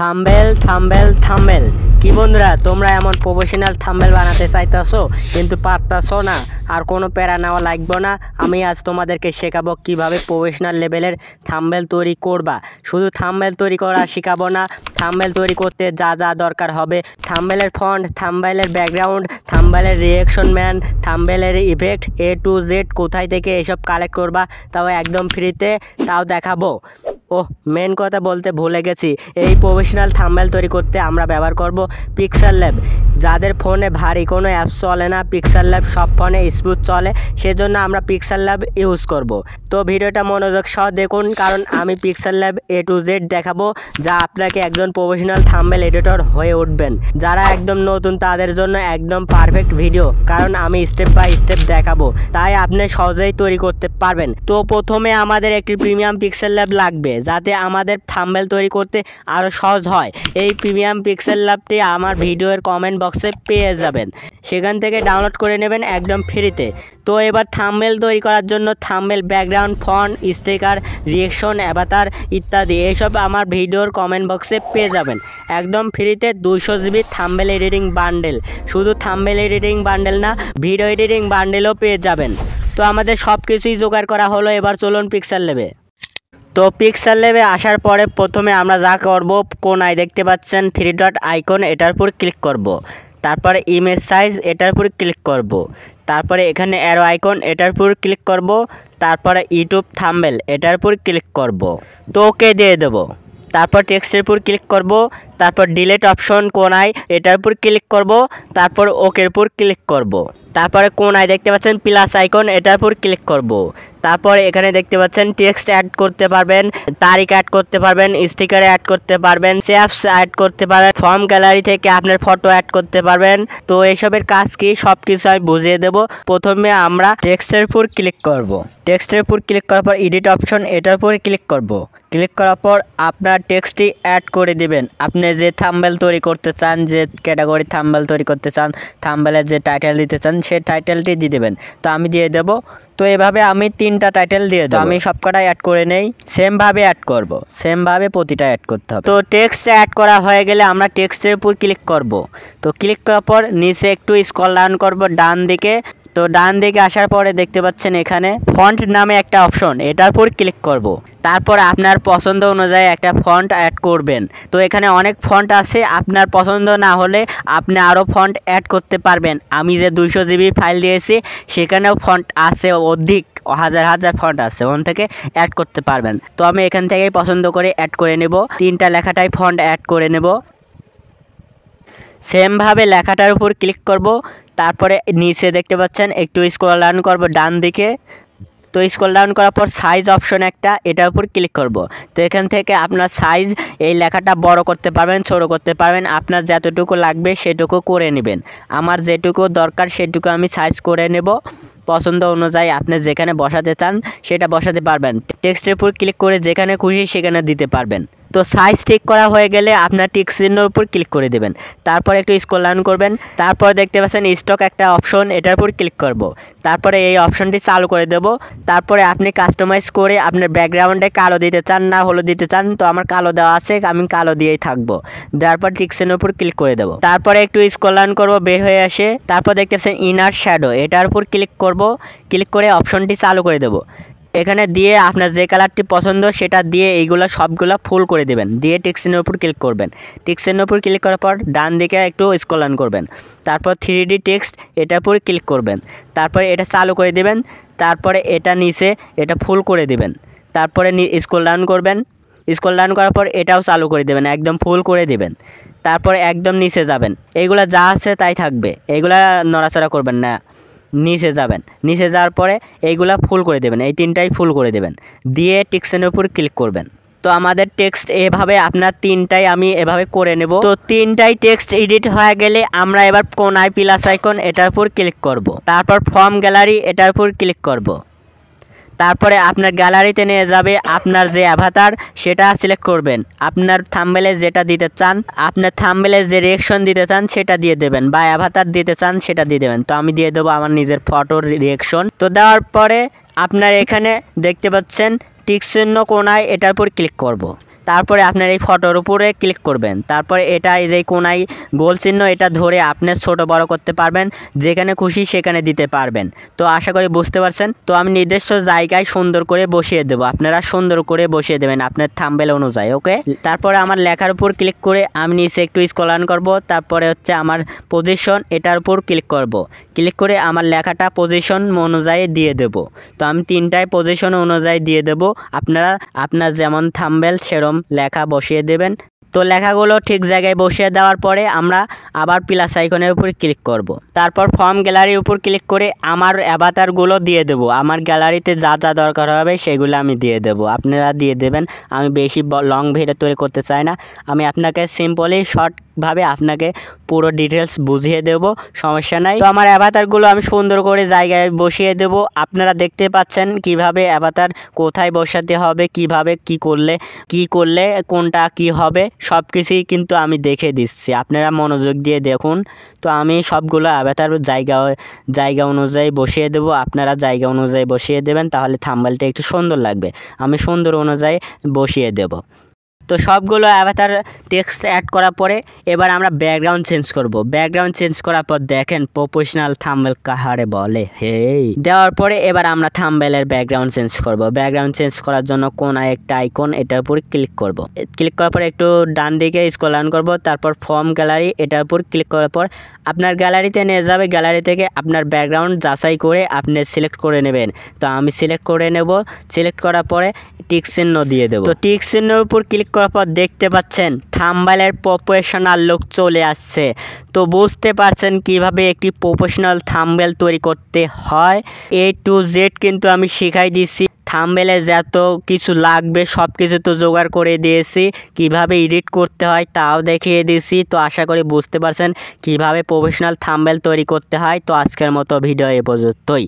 Thumbnail thumbnail thumbnail কি বন্ধুরা, তোমরা এমন প্রফেশনাল থাম্বেল বানাতে চাইতেছো কিন্তু পারতাছো না। আর কোনো প্যারা নেওয়া লাগবে না। আমি আজ তোমাদেরকে শেখাবো কিভাবে প্রফেশনাল লেভেলের থাম্বেল তৈরি করবা। শুধু থাম্বেল তৈরি করা শেখাবো না, থাম্বেল তৈরি করতে যা যা দরকার হবে, থাম্বেলের ফন্ট, থাম্বেলের ব্যাকগ্রাউন্ড, থাম্বেলের রিঅ্যাকশন ম্যান, থাম্বেলের ইফেক্ট A to Z কোথায় থেকে এসব কালেক্ট করবা, তাও একদম ফ্রিতে, তাও দেখাবো। ওহ, মেন কথা বলতে ভুলে গেছি, এই প্রফেশনাল থাম্বেল তৈরি করতে আমরা ব্যবহার করব পিক্সেল ল্যাব। যাদের ফোনে ভারী কোনো অ্যাপস চলে না, পিক্সেল ল্যাব সব ফোনে স্মুথ চলে, সেজন্য আমরা পিক্সেল ল্যাব ইউজ করব। তো ভিডিওটা মনোযোগ সহ দেখুন, কারণ আমি pixel lab A to Z দেখাবো, যা আপনাকে একজন প্রফেশনাল থাম্বেল এডিটর হয়ে উঠবেন। যারা একদম নতুন তাদের জন্য একদম পারফেক্ট ভিডিও, কারণ আমি স্টেপ বাই স্টেপ দেখাবো, তাই আপনি সহজেই তৈরি করতে পারবেন। তো প্রথমে আমাদের একটি প্রিমিয়াম পিক্সেল ল্যাব লাগবে, যাতে আমাদের থাম্বেল তৈরি করতে আরও সহজ হয়। এই প্রিমিয়াম পিক্সেল ল্যাবটি আমার ভিডিওর কমেন্ট বক্সে পেয়ে যাবেন, সেখান থেকে ডাউনলোড করে নেবেন একদম ফ্রিতে। তো এবার থাম্বেল তৈরি করার জন্য thumbnail, background, font, sticker, reaction, অ্যাভাতার ইত্যাদি এইসব আমার ভিডিওর কমেন্ট বক্সে পেয়ে যাবেন একদম ফ্রিতে। 200 GB থাম্বেল এডিটিং বান্ডেল, শুধু থাম্বেল এডিটিং বান্ডেল না, ভিডিও এডিটিং বান্ডেলও পেয়ে যাবেন। তো আমাদের সব কিছুই জোগাড় করা হলো, এবার চলুন পিক্সেল ল্যাবে। তো পিক্সেল ল্যাবে আসার পরে প্রথমে আমরা যা করব, কোনায় দেখতে পাচ্ছেন 3 ডট আইকন, এটার উপর ক্লিক করব। তারপরে ইমেজ সাইজ, এটার উপর ক্লিক করব। তারপরে এখানে অ্যারো আইকন, এটার উপর ক্লিক করব। তারপরে ইউটিউব থাম্বেল, এটার উপর ক্লিক করব। তো ওকে দিয়ে দেব। তারপর টেক্সটের উপর ক্লিক করব। তারপর ডিলিট অপশন কোনায়, এটার উপর ক্লিক করব। তারপর ওকের উপর ক্লিক করব। তারপরে কোনায় দেখতে পাচ্ছেন প্লাস আইকন, এটার উপর ক্লিক করব। তারপরে এখানে দেখতে পাচ্ছেন টেক্সট অ্যাড করতে পারবেন, তারিখ অ্যাড করতে পারবেন, স্টিকার অ্যাড করতে পারবেন, শেপস অ্যাড করতে পারবেন, ফর্ম গ্যালারি থেকে আপনার ফটো অ্যাড করতে পারবেন। তো এইসবের কাজ কি সব কিছু আমি বুঝিয়ে দেব। প্রথমে আমরা টেক্সটের উপর ক্লিক করব। টেক্সটের উপর ক্লিক করার পর এডিট অপশন, এটার উপর ক্লিক করব। ক্লিক করার পর আপনার টেক্সটটি অ্যাড করে দিবেন। আপনি যে থাম্বেল তৈরি করতে চান, যে ক্যাটাগরি থাম্বেল তৈরি করতে চান, থাম্বেলের যে টাইটেল দিতে চান, সেই টাইটেলটি দিয়ে দেবেন। তো আমি দিয়ে দেব। তো এভাবে আমি 3টা টাইটেল দিয়ে দেবো। আমি সবকটাই অ্যাড করে নেই, সেমভাবে অ্যাড করব, সেমভাবে প্রতিটা অ্যাড করতে হবে। তো টেক্সট অ্যাড করা হয়ে গেলে আমরা টেক্সটের উপর ক্লিক করব। তো ক্লিক করার পর নিচে একটু স্ক্রল ডাউন করব ডান দিকে। তো ডান দিকে আসার পরে দেখতে পাচ্ছেন এখানে ফন্ট নামে একটা অপশন, এটার উপর ক্লিক করব। তারপর আপনার পছন্দ অনুযায়ী একটা ফন্ট অ্যাড করবেন। তো এখানে অনেক ফন্ট আছে, আপনার পছন্দ না হলে আপনি আরও ফন্ট অ্যাড করতে পারবেন। আমি যে 200 GB ফাইল দিয়েছি, সেখানেও ফন্ট আছে, অধিক হাজার হাজার ফন্ট আছে, ওখান থেকে অ্যাড করতে পারবেন। তো আমি এখান থেকেই পছন্দ করে অ্যাড করে নেব, 3টা লেখাটাই ফন্ট অ্যাড করে নেব। সেমভাবে লেখাটার উপর ক্লিক করব। তারপরে নিচে দেখতে পাচ্ছেন একটু স্ক্রল ডাউন করব ডান দিকে। তো স্ক্রল ডাউন করার পর সাইজ অপশন একটা, এটার উপর ক্লিক করব। তো এখান থেকে আপনার সাইজ, এই লেখাটা বড় করতে পারবেন, ছোট করতে পারবেন, আপনার যতটুকু লাগবে সেটুকু করে নেবেন। আমার যেটুকু দরকার সেটুকু আমি সাইজ করে নেব। পছন্দ অনুযায়ী আপনি যেখানে বসাতে চান সেটা বসাতে পারবেন। টেক্সটের উপর ক্লিক করে যেখানে খুশি সেখানে দিতে পারবেন। তো সাইজ ঠিক করা হয়ে গেলে আপনার টিক চিহ্নের উপর ক্লিক করে দেবেন। তারপর একটু স্ক্রল ডাউন করবেন। তারপর দেখতে পাচ্ছেন স্টক একটা অপশন, এটার উপর ক্লিক করব। তারপরে এই অপশনটি চালু করে দেব। তারপরে আপনি কাস্টমাইজ করে আপনার ব্যাকগ্রাউন্ডে কালো দিতে চান না হলুদ দিতে চান, তো আমার কালো দেওয়া আছে, আমি কালো দিয়েই থাকবো। দেওয়ার পর টিক চিহ্নের উপর ক্লিক করে দেব। তারপরে একটু স্ক্রল ডাউন করব, বের হয়ে আসে। তারপর দেখতে পাচ্ছেন ইনার শ্যাডো, এটার উপর ক্লিক করব। ক্লিক করে অপশনটি চালু করে দেব। এখানে দিয়ে আপনার যে কালারটি পছন্দ সেটা দিয়ে এইগুলো সবগুলো ফুল করে দেবেন। দিয়ে টিকচিহ্নের উপর ক্লিক করবেন। টিকচিহ্নের উপর ক্লিক করার পর ডান দিকে একটু স্ক্রল ডাউন করবেন। তারপর 3D টেক্সট, এটার উপর ক্লিক করবেন। তারপরে এটা চালু করে দিবেন। তারপরে এটা নিচে এটা ফুল করে দিবেন। তারপরে স্ক্রল ডাউন করবেন। স্ক্রল ডাউন করার পর এটাও চালু করে দেবেন, একদম ফুল করে দিবেন। তারপরে একদম নিচে যাবেন, এইগুলা যা আছে তাই থাকবে, এইগুলা নড়াচড়া করবেন না। নিচে যাবেন, নিচে যাওয়ার পরে এইগুলা ফুল করে দেবেন, এই 3টাই ফুল করে দেবেন। দিয়ে টেক্সটের উপর ক্লিক করবেন। তো আমাদের টেক্সট এভাবে, আপনার 3টাই আমি এভাবে করে নেব। তো 3টাই টেক্সট এডিট হয়ে গেলে আমরা এবার কোনায় প্লাস আইকন, এটার উপর ক্লিক করব। তারপর ফর্ম গ্যালারি, এটার উপর ক্লিক করব। তারপরে আপনার গ্যালারিতে নিয়ে যাবে, আপনার যে অ্যাভাতার সেটা সিলেক্ট করবেন। আপনার থাম্বনেলে যেটা দিতে চান, আপনার থাম্বনেলে যে রিঅ্যাকশন দিতে চান সেটা দিয়ে দেবেন, বা অ্যাভাতার দিতে চান সেটা দিয়ে দেবেন। তো আমি দিয়ে দেবো আমার নিজের ফটোর রিঅ্যাকশন। তো দেওয়ার পরে আপনার এখানে দেখতে পাচ্ছেন টিক চিহ্ন কোনায় এটার উপর ক্লিক করব। তারপরে আপনার এই ফটোর উপরে ক্লিক করবেন। তারপরে এটা এই যে কোনায় গোল চিহ্ন এটা ধরে আপনি ছোট বড় করতে পারবেন, যেখানে খুশি সেখানে দিতে পারবেন। তো আশা করি বুঝতে পারছেন। তো আমি নির্দিষ্ট জায়গায় সুন্দর করে বসিয়ে দেবো, আপনারা সুন্দর করে বসিয়ে দেবেন আপনার থাম্বনেল অনুযায়ী। ওকে, তারপরে আমার লেখার উপর ক্লিক করে আমি নিচে একটু স্ক্রল করব। তারপরে হচ্ছে আমার পজিশন এটার উপর ক্লিক করব। ক্লিক করে আমার লেখাটা পজিশন অনুযায়ী দিয়ে দেব। তো আমি 3টায় পজিশন অনুযায়ী দিয়ে দেব। আপনার যেমন থাম্বনেল সেরকম লেখা বসিয়ে দেবেন। তো লেখাগুলো ঠিক জায়গায় বসিয়ে দেওয়ার পরে আমরা আবার প্লাস আইকনের উপর ক্লিক করব। তারপর ফর্ম গ্যালারির উপর ক্লিক করে আমার অ্যাভাটারগুলো দিয়ে দেব। আমার গ্যালারিতে যা যা দরকার হবে সেগুলো আমি দিয়ে দেব, আপনারা দিয়ে দেবেন। আমি বেশি লং ভিডিও তৈরি করতে চাই না, আমি আপনাকে সিম্পলি শর্টভাবে আপনাকে পুরো ডিটেলস বুঝিয়ে দেব, সমস্যা নাই। তো আমার অ্যাভাটারগুলো আমি সুন্দর করে জায়গায় বসিয়ে দেব। আপনারা দেখতে পাচ্ছেন কিভাবে অ্যাভাটার কোথায় বসাতে হবে, কিভাবে কি করলে কোনটা কি হবে সব কিছুই কিন্তু আমি দেখে দিচ্ছি, আপনারা মনোযোগ দিয়ে দেখুন। তো আমি সবগুলো অ্যাভাটার জায়গা অনুযায়ী বসিয়ে দেব, আপনারা জায়গা অনুযায়ী বসিয়ে দেবেন, তাহলে থাম্বনেলটা একটু সুন্দর লাগবে। আমি সুন্দর অনুযায়ী বসিয়ে দেব। তো সবগুলো অ্যাভাটার টেক্সট অ্যাড করার পরে এবার আমরা ব্যাকগ্রাউন্ড চেঞ্জ করব। ব্যাকগ্রাউন্ড চেঞ্জ করার পর দেখেন প্রফেশনাল থাম্বনেল কাহারে বলে, হেই দেওয়ার পরে এবার আমরা থাম্বনেলের ব্যাকগ্রাউন্ড চেঞ্জ করব। ব্যাকগ্রাউন্ড চেঞ্জ করার জন্য কোনায় একটা আইকন এটার উপর ক্লিক করব। ক্লিক করার পর একটু ডান দিকে স্ক্রল ডাউন করব। তারপর ফর্ম গ্যালারি এটার উপর ক্লিক করার পর আপনার গ্যালারিতে নিয়ে যাবে। গ্যালারি থেকে আপনার ব্যাকগ্রাউন্ড যাচাই করে আপনি সিলেক্ট করে নেবেন। তো আমি সিলেক্ট করে নেব। সিলেক্ট করার পরে টিক চিহ্ন দিয়ে দেব। তো টিক চিহ্নের উপর ক্লিক করার পর দেখতে পাচ্ছেন থাম্বনেলের প্রফেশনাল লুক চলে আসছে। তো বুঝতে পারছেন কিভাবে একটি প্রফেশনাল থাম্বনেল তৈরি করতে হয়। A to Z কিন্তু আমি শিখাই দিচ্ছি। থাম্বনেলে যত কিছু লাগবে সব কিছু তো জোগাড় করে দিয়েছি, কিভাবে এডিট করতে হয় তাও দেখিয়ে দিয়েছি। তো আশা করি বুঝতে পারছেন কিভাবে প্রফেশনাল থাম্বনেল তৈরি করতে হয়। তো আজকের মতো ভিডিও এ পর্যন্তই।